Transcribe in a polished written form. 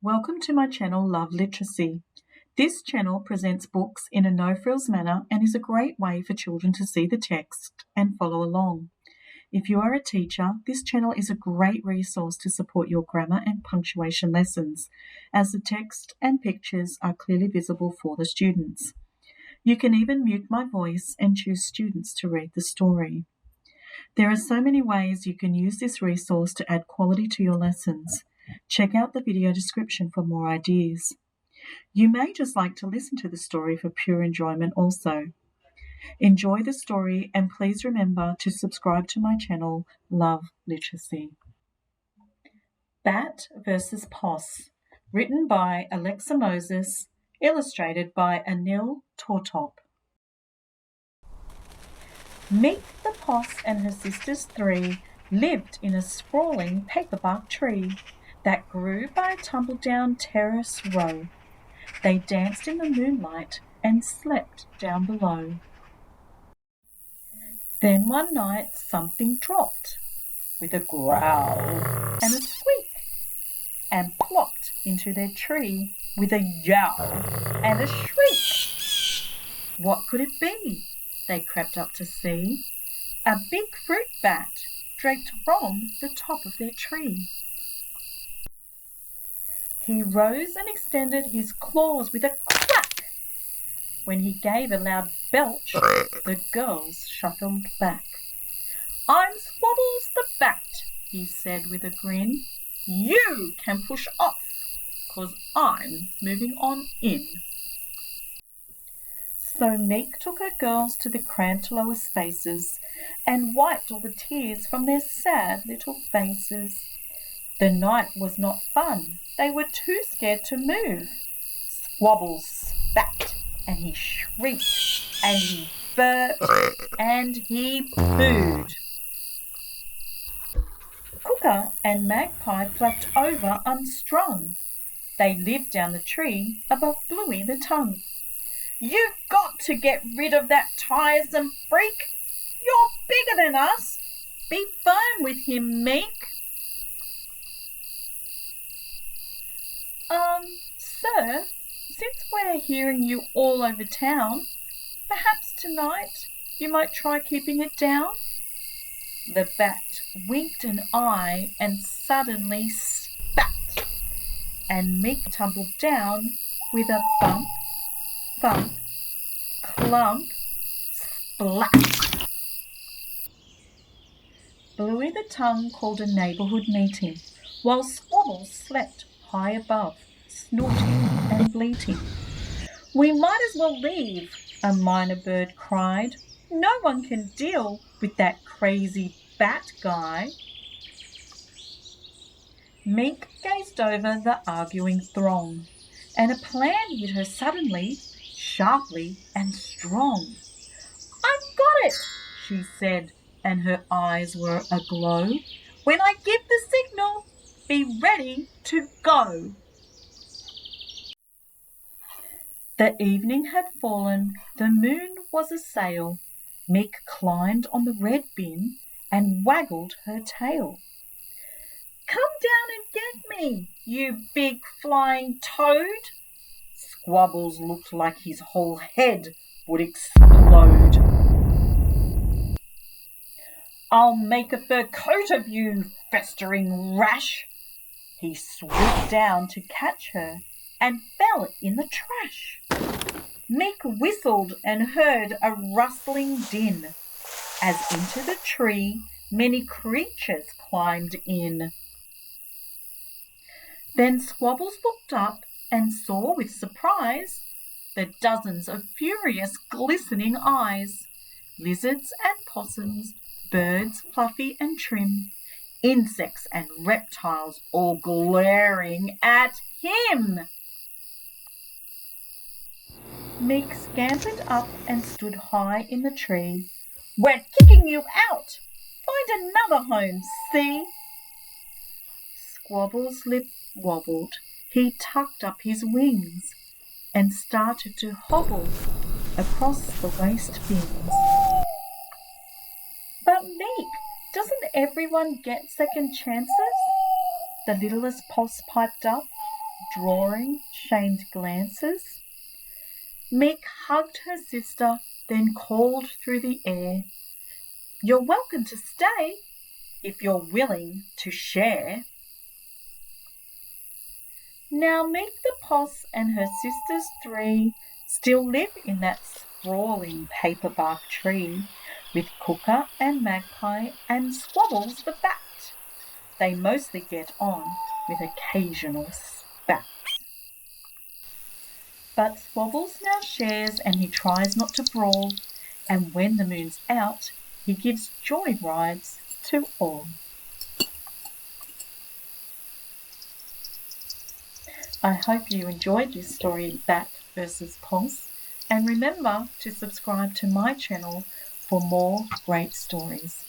Welcome to my channel Love Literacy. This channel presents books in a no-frills manner and is a great way for children to see the text and follow along. If you are a teacher, this channel is a great resource to support your grammar and punctuation lessons, as the text and pictures are clearly visible for the students. You can even mute my voice and choose students to read the story. There are so many ways you can use this resource to add quality to your lessons. Check out the video description for more ideas. You may just like to listen to the story for pure enjoyment also. Enjoy the story and please remember to subscribe to my channel Love Literacy. Bat vs. Poss, written by Alexa Moses, illustrated by Anil Tortop. Meek the Poss and her sisters three lived in a sprawling paperbark tree that grew by a tumble-down terrace row. They danced in the moonlight and slept down below. Then one night something dropped with a growl and a squeak and plopped into their tree with a yowl and a shriek. What could it be? They crept up to see. A big fruit bat draped from the top of their tree. He rose and extended his claws with a crack. When he gave a loud belch, the girls shuffled back. "I'm Squabbles the Bat," he said with a grin. "You can push off, 'cause I'm moving on in." So Meek took her girls to the cramped lower spaces and wiped all the tears from their sad little faces. The night was not fun. They were too scared to move. Squabbles spat, and he shrieked, and he burped, and he pooed. Cooker and Magpie flapped over unstrung. They lived down the tree above Bluey the Tongue. "You've got to get rid of that tiresome freak. You're bigger than us. Be firm with him, Meek." Sir, since we're hearing you all over town, perhaps tonight you might try keeping it down?" The bat winked an eye and suddenly spat, and Meek tumbled down with a bump, thump, clump, splat. Bluey the Tongue called a neighbourhood meeting, while Squabbles slept high above, snorting and bleating. "We might as well leave," a minor bird cried. "No one can deal with that crazy bat guy." Meek gazed over the arguing throng, and a plan hit her suddenly, sharply and strong. "I've got it," she said, and her eyes were aglow. "When I give the signal, be ready to go." The evening had fallen, the moon was a sail. Meek climbed on the red bin and waggled her tail. "Come down and get me, you big flying toad." Squabbles looked like his whole head would explode. "I'll make a fur coat of you, festering rash." He swooped down to catch her and fell in the trash. Meek whistled and heard a rustling din, as into the tree many creatures climbed in. Then Squabbles looked up and saw with surprise the dozens of furious glistening eyes, lizards and possums, birds fluffy and trim, insects and reptiles all glaring at him. Meek scampered up and stood high in the tree. "We're kicking you out! Find another home, see?" Squabbles' lip wobbled. He tucked up his wings and started to hobble across the waste bins. "But Meek, doesn't everyone get second chances?" the littlest Poss piped up. drawing shamed glances. Mick hugged her sister, then called through the air, "You're welcome to stay, if you're willing to share." Now Meek the Poss and her sisters 3 still live in that sprawling paperbark tree, with Cooker and Magpie and Squabbles the Bat. They mostly get on with occasional spats. But Squabbles now shares and he tries not to brawl, and when the moon's out, he gives joy rides to all. I hope you enjoyed this story, Bat versus Poss, and remember to subscribe to my channel for more great stories.